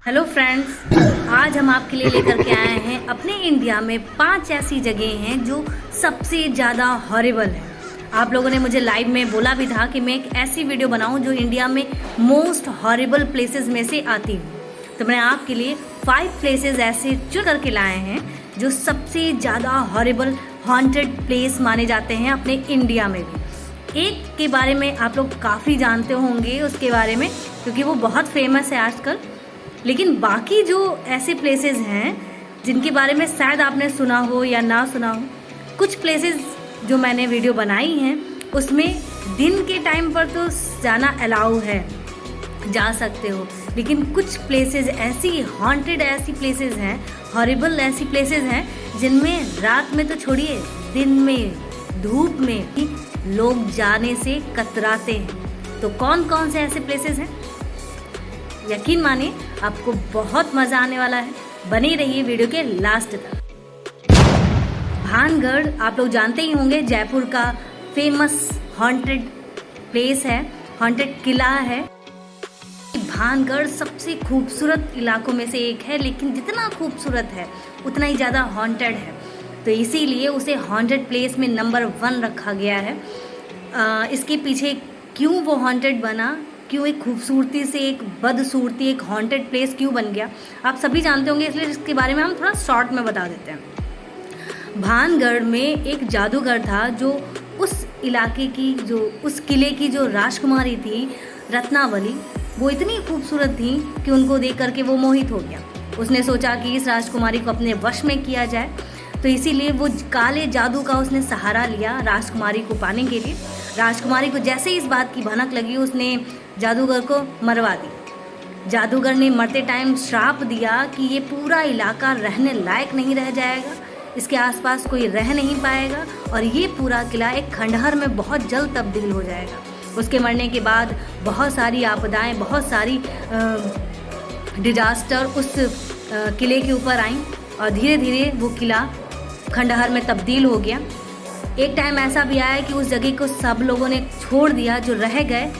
Hello friends, आज हम आपके लिए लेकर के आए हैं अपने इंडिया में 5 ऐसी जगह हैं जो सबसे ज़्यादा हॉरिबल है। आप लोगों ने मुझे लाइव में बोला भी था कि मैं एक ऐसी वीडियो बनाऊं जो इंडिया में मोस्ट हॉरिबल प्लेसेस में से आती हूं। तो मैंने आपके लिए 5 प्लेसेस ऐसे चुन करके लाए हैं जो सबसे ज़्यादा हॉरिबल हॉन्टेड प्लेस माने जाते हैं अपने इंडिया में भी। एक के बारे में आप लोग काफ़ी जानते होंगे उसके बारे में, क्योंकि वो बहुत फेमस है आजकल। लेकिन बाकी जो ऐसे प्लेसेस हैं जिनके बारे में शायद आपने सुना हो या ना सुना हो, कुछ प्लेसेस जो मैंने वीडियो बनाई हैं उसमें दिन के टाइम पर तो जाना अलाउ है, जा सकते हो। लेकिन कुछ प्लेसेस ऐसी हॉन्टेड ऐसी प्लेसेस हैं, हॉरिबल ऐसी प्लेसेस हैं जिनमें रात में तो छोड़िए, दिन में धूप में भी लोग जाने से कतराते हैं। तो कौन कौन से ऐसे प्लेसेस हैं, यकीन मानिए आपको बहुत मज़ा आने वाला है। बने रहिए वीडियो के लास्ट तक। भानगढ़ आप लोग जानते ही होंगे, जयपुर का फेमस हॉन्टेड प्लेस है, हॉन्टेड किला है। भानगढ़ सबसे खूबसूरत इलाकों में से एक है, लेकिन जितना खूबसूरत है उतना ही ज़्यादा हॉन्टेड है। तो इसीलिए उसे हॉन्टेड प्लेस में नंबर 1 रखा गया है। इसके पीछे क्यों वो हॉन्टेड बना, क्यों एक खूबसूरती से एक बदसूरती एक हॉन्टेड प्लेस क्यों बन गया, आप सभी जानते होंगे, इसलिए इसके बारे में हम थोड़ा शॉर्ट में बता देते हैं। भानगढ़ में एक जादूगर था जो उस इलाके की, जो उस किले की जो राजकुमारी थी रत्नावली, वो इतनी खूबसूरत थी कि उनको देख करके वो मोहित हो गया। उसने सोचा कि इस राजकुमारी को अपने वश में किया जाए, तो इसीलिए वो काले जादू का उसने सहारा लिया राजकुमारी को पाने के लिए। राजकुमारी को जैसे ही इस बात की भनक लगी, उसने जादूगर को मरवा दिया। जादूगर ने मरते टाइम श्राप दिया कि ये पूरा इलाका रहने लायक नहीं रह जाएगा, इसके आसपास कोई रह नहीं पाएगा और ये पूरा किला एक खंडहर में बहुत जल्द तब्दील हो जाएगा। उसके मरने के बाद बहुत सारी आपदाएं, बहुत सारी डिजास्टर उस किले के ऊपर आईं और धीरे धीरे वो किला खंडहर में तब्दील हो गया। एक टाइम ऐसा भी आया कि उस जगह को सब लोगों ने छोड़ दिया, जो रह गए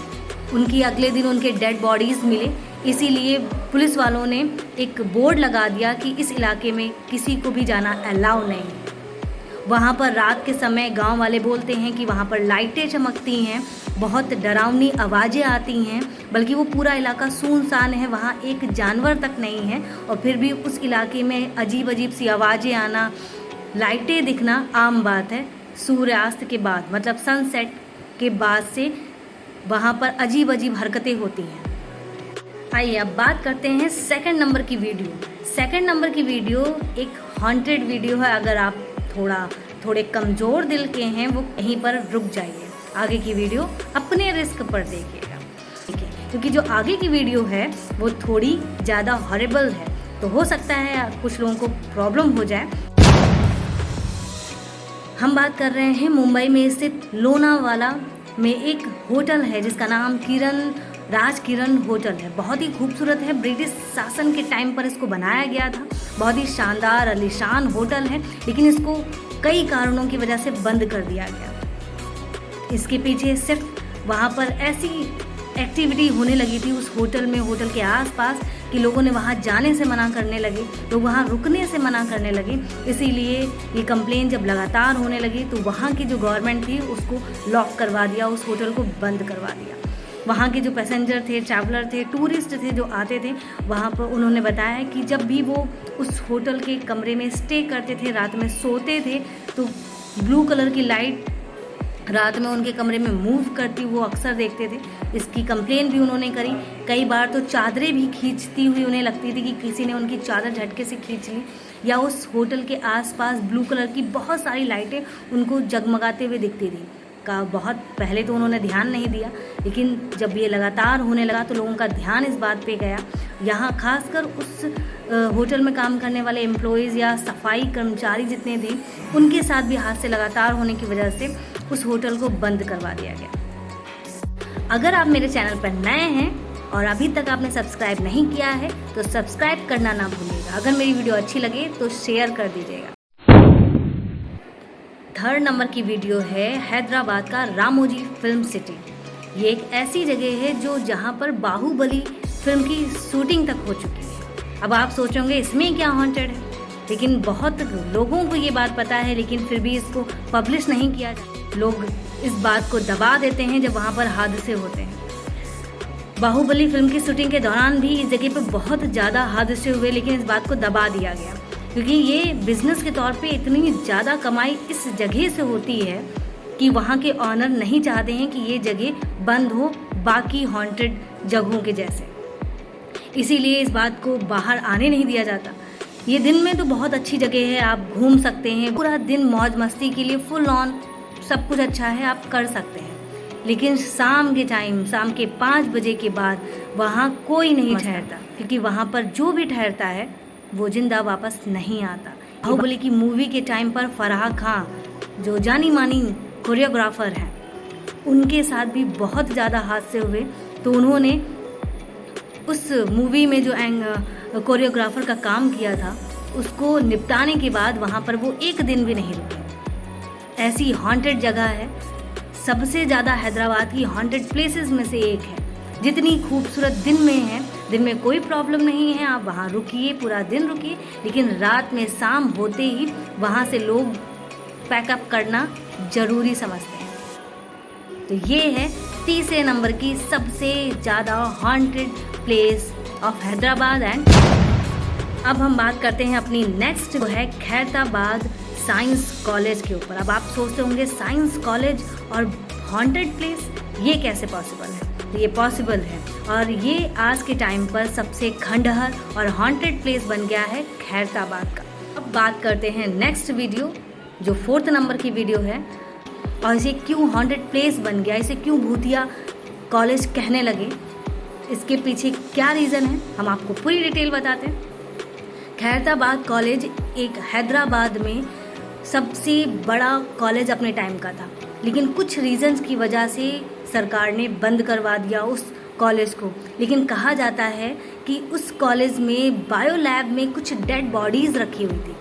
उनकी अगले दिन उनके डेड बॉडीज़ मिले। इसीलिए पुलिस वालों ने एक बोर्ड लगा दिया कि इस इलाके में किसी को भी जाना अलाउ नहीं है। वहाँ पर रात के समय गांव वाले बोलते हैं कि वहाँ पर लाइटें चमकती हैं, बहुत डरावनी आवाज़ें आती हैं, बल्कि वो पूरा इलाका सुनसान है, वहाँ एक जानवर तक नहीं है, और फिर भी उस इलाके में अजीब अजीब सी आवाज़ें आना, लाइटें दिखना आम बात है। सूर्यास्त के बाद, मतलब सनसेट के बाद से वहाँ पर अजीब अजीब हरकतें होती हैं। आइए अब बात करते हैं सेकंड नंबर की वीडियो। सेकंड नंबर की वीडियो एक हॉन्टेड वीडियो है। अगर आप थोड़े कमज़ोर दिल के हैं वो यहीं पर रुक जाइए, आगे की वीडियो अपने रिस्क पर देखिएगा, ठीक है? क्योंकि जो आगे की वीडियो है वो थोड़ी ज़्यादा हॉरिबल है, तो हो सकता है कुछ लोगों को प्रॉब्लम हो जाए। हम बात कर रहे हैं मुंबई में स्थित लोनावाला में एक होटल है जिसका नाम राजकिरण होटल है। बहुत ही खूबसूरत है, ब्रिटिश शासन के टाइम पर इसको बनाया गया था। बहुत ही शानदार आलीशान होटल है, लेकिन इसको कई कारणों की वजह से बंद कर दिया गया। इसके पीछे सिर्फ वहाँ पर ऐसी एक्टिविटी होने लगी थी उस होटल में, होटल के आसपास, कि लोगों ने वहाँ जाने से मना करने लगे, लोग वहाँ रुकने से मना करने लगे। इसीलिए ये कंप्लेन जब लगातार होने लगी तो वहाँ की जो गवर्नमेंट थी उसको लॉक करवा दिया, उस होटल को बंद करवा दिया। वहाँ के जो पैसेंजर थे, ट्रैवलर थे, टूरिस्ट थे जो आते थे वहाँ पर, उन्होंने बताया कि जब भी वो उस होटल के कमरे में स्टे करते थे, रात में सोते थे, तो ब्लू कलर की लाइट रात में उनके कमरे में मूव करती वो अक्सर देखते थे। इसकी कंप्लेन भी उन्होंने करी। कई बार तो चादरें भी खींचती हुई उन्हें लगती थी कि किसी ने उनकी चादर झटके से खींच ली, या उस होटल के आसपास ब्लू कलर की बहुत सारी लाइटें उनको जगमगाते हुए दिखती थी। बहुत पहले तो उन्होंने ध्यान नहीं दिया, लेकिन जब ये लगातार होने लगा तो लोगों का ध्यान इस बात पे गया। यहाँ खासकर उस होटल में काम करने वाले एम्प्लॉयज़ या सफाई कर्मचारी जितने थे, उनके साथ भी हादसे लगातार होने की वजह से उस होटल को बंद करवा दिया गया। अगर आप मेरे चैनल पर नए हैं और अभी तक आपने सब्सक्राइब नहीं किया है तो सब्सक्राइब करना ना भूलिएगा। अगर मेरी वीडियो अच्छी लगे तो शेयर कर दीजिएगा। थर्ड नंबर की वीडियो है हैदराबाद का रामोजी फिल्म सिटी। ये एक ऐसी जगह है जो जहाँ पर बाहुबली फिल्म की शूटिंग तक हो चुकी है। अब आप सोचोगे इसमें क्या हॉन्टेड है, लेकिन बहुत लोगों को ये बात पता है, लेकिन फिर भी इसको पब्लिश नहीं किया जाता। लोग इस बात को दबा देते हैं जब वहाँ पर हादसे होते हैं। बाहुबली फिल्म की शूटिंग के दौरान भी इस जगह पे बहुत ज़्यादा हादसे हुए, लेकिन इस बात को दबा दिया गया क्योंकि ये बिजनेस के तौर पे इतनी ज़्यादा कमाई इस जगह से होती है कि वहाँ के ऑनर नहीं चाहते हैं कि ये जगह बंद हो बाकी हॉन्टेड जगहों के जैसे, इसीलिए इस बात को बाहर आने नहीं दिया जाता। ये दिन में तो बहुत अच्छी जगह है, आप घूम सकते हैं, पूरा दिन मौज मस्ती के लिए फुल ऑन सब कुछ अच्छा है, आप कर सकते हैं। लेकिन शाम के टाइम, शाम के 5 बजे के बाद वहाँ कोई नहीं ठहरता, क्योंकि वहाँ पर जो भी ठहरता है वो जिंदा वापस नहीं आता। बाहुबली की मूवी के टाइम पर फराह खान जो जानी मानी कोरियोग्राफर हैं, उनके साथ भी बहुत ज़्यादा हादसे हुए, तो उन्होंने उस मूवी में जो कोरियोग्राफर का काम किया था उसको निपटाने के बाद वहाँ पर वो एक दिन भी नहीं रुके। ऐसी हॉन्टेड जगह है, सबसे ज़्यादा हैदराबाद की हॉन्टेड प्लेसेस में से एक है। जितनी खूबसूरत दिन में है, दिन में कोई प्रॉब्लम नहीं है, आप वहाँ रुकिए, पूरा दिन रुकिए, लेकिन रात में शाम होते ही वहाँ से लोग पैकअप करना ज़रूरी समझते हैं। तो ये है तीसरे नंबर की सबसे ज़्यादा haunted place of Hyderabad. And अब हम बात करते हैं अपनी नेक्स्ट, वो है खैरताबाद साइंस कॉलेज के ऊपर। अब आप सोचते होंगे साइंस कॉलेज और हॉन्टेड प्लेस, ये कैसे पॉसिबल है? तो ये पॉसिबल है, और ये आज के टाइम पर सबसे खंडहर और हॉन्टेड प्लेस बन गया है खैरताबाद का। अब बात करते हैं नेक्स्ट वीडियो, जो 4th नंबर की वीडियो है, और इसे क्यों हॉन्टेड प्लेस बन गया, इसे क्यों भूतिया कॉलेज कहने लगे, इसके पीछे क्या रीज़न है, हम आपको पूरी डिटेल बताते हैं। खैरताबाद कॉलेज एक हैदराबाद में सबसे बड़ा कॉलेज अपने टाइम का था, लेकिन कुछ रीजंस की वजह से सरकार ने बंद करवा दिया उस कॉलेज को। लेकिन कहा जाता है कि उस कॉलेज में बायो लैब में कुछ डेड बॉडीज़ रखी हुई थी।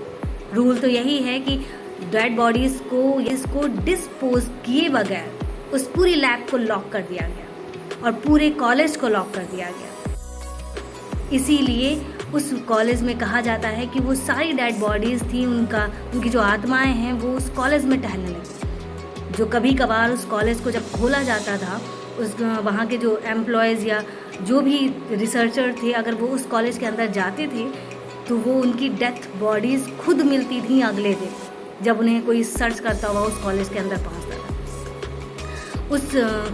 रूल तो यही है कि डेड बॉडीज़ को इसको डिस्पोज किए बगैर उस पूरी लैब को लॉक कर दिया गया और पूरे कॉलेज को लॉक कर दिया गया। इसीलिए उस कॉलेज में कहा जाता है कि वो सारी डेड बॉडीज़ थी, उनकी जो आत्माएं हैं वो उस कॉलेज में टहलने लगी। जो कभी कभार उस कॉलेज को जब खोला जाता था, उस वहाँ के जो एम्प्लॉयज़ या जो भी रिसर्चर थे, अगर वो उस कॉलेज के अंदर जाते थे तो वो उनकी डेथ बॉडीज़ खुद मिलती थी अगले दिन, जब उन्हें कोई सर्च करता हुआ उस कॉलेज के अंदर पहुँचता था। उस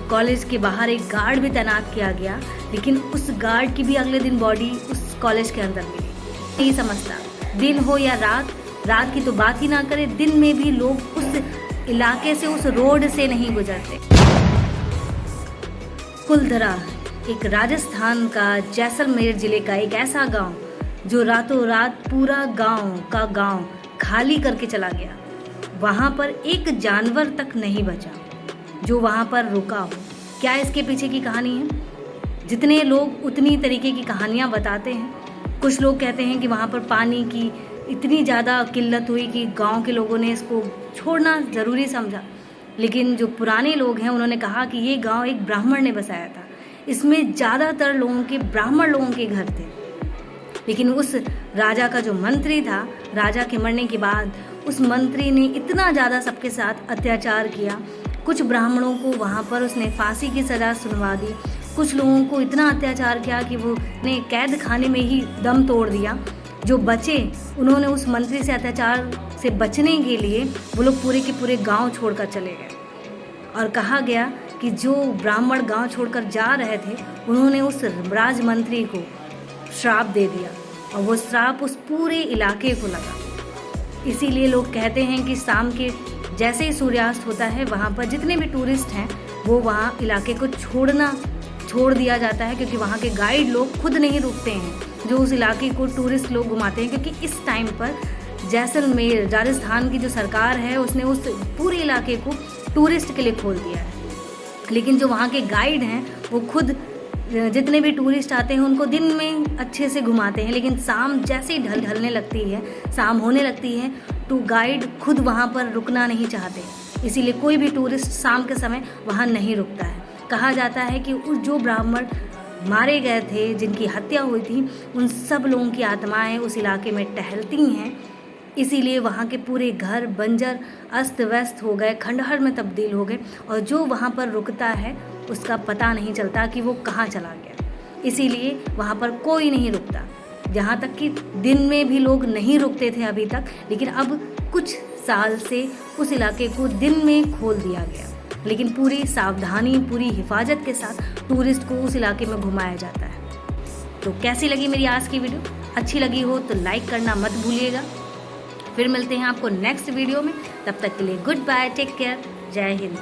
कॉलेज के बाहर एक गार्ड भी तैनात किया गया, लेकिन उस गार्ड की भी अगले दिन बॉडी उस कॉलेज के अंदर मिली। नहीं समझता, दिन हो या रात, रात की तो बात ही ना करें, दिन में भी लोग उस इलाके से, उस रोड से नहीं गुजरते। कुलधरा एक राजस्थान का जैसलमेर जिले का एक ऐसा गांव जो रातों रात पूरा गांव का गांव खाली करके चला गया। वहां पर एक जानवर तक नहीं बचा जो वहां पर रुका हो। क्या इसके पीछे की कहानी है? जितने लोग उतनी तरीके की कहानियां बताते हैं। कुछ लोग कहते हैं कि वहां पर पानी की इतनी ज़्यादा किल्लत हुई कि गांव के लोगों ने इसको छोड़ना ज़रूरी समझा। लेकिन जो पुराने लोग हैं उन्होंने कहा कि ये गांव एक ब्राह्मण ने बसाया था, इसमें ज़्यादातर लोगों के ब्राह्मण लोगों के घर थे। लेकिन उस राजा का जो मंत्री था, राजा के मरने के बाद उस मंत्री ने इतना ज़्यादा सबके साथ अत्याचार किया। कुछ ब्राह्मणों को वहाँ पर उसने फांसी की सज़ा सुनवा दी, कुछ लोगों को इतना अत्याचार किया कि वो ने कैद खाने में ही दम तोड़ दिया। जो बचे उन्होंने उस मंत्री से अत्याचार से बचने के लिए वो लोग पूरे के पूरे गांव छोड़कर चले गए। और कहा गया कि जो ब्राह्मण गांव छोड़कर जा रहे थे उन्होंने उस राजमंत्री को श्राप दे दिया, और वो श्राप उस पूरे इलाके को लगा। इसीलिए लोग कहते हैं कि शाम के जैसे ही सूर्यास्त होता है वहाँ पर जितने भी टूरिस्ट हैं वो वहाँ इलाके को छोड़ दिया जाता है, क्योंकि वहाँ के गाइड लोग खुद नहीं रुकते हैं जो उस इलाके को टूरिस्ट लोग घुमाते हैं। क्योंकि इस टाइम पर जैसलमेर राजस्थान की जो सरकार है उसने उस पूरे इलाके को टूरिस्ट के लिए खोल दिया है। लेकिन जो वहाँ के गाइड हैं वो खुद जितने भी टूरिस्ट आते हैं उनको दिन में अच्छे से घुमाते हैं, लेकिन शाम जैसे ही ढलने लगती है, शाम होने लगती है, तो गाइड खुद वहाँ पर रुकना नहीं चाहते। इसीलिए कोई भी टूरिस्ट शाम के समय वहाँ नहीं रुकता है। कहा जाता है कि उस जो ब्राह्मण मारे गए थे, जिनकी हत्या हुई थी, उन सब लोगों की आत्माएं उस इलाके में टहलती हैं। इसीलिए वहाँ के पूरे घर बंजर अस्त व्यस्त हो गए, खंडहर में तब्दील हो गए, और जो वहाँ पर रुकता है उसका पता नहीं चलता कि वो कहाँ चला गया। इसीलिए वहाँ पर कोई नहीं रुकता। यहाँ तक कि दिन में भी लोग नहीं रुकते थे अभी तक, लेकिन अब कुछ साल से उस इलाके को दिन में खोल दिया गया, लेकिन पूरी सावधानी, पूरी हिफाजत के साथ टूरिस्ट को उस इलाके में घुमाया जाता है। तो कैसी लगी मेरी आज की वीडियो? अच्छी लगी हो तो लाइक करना मत भूलिएगा। फिर मिलते हैं आपको नेक्स्ट वीडियो में, तब तक के लिए गुड बाय, टेक केयर, जय हिंद।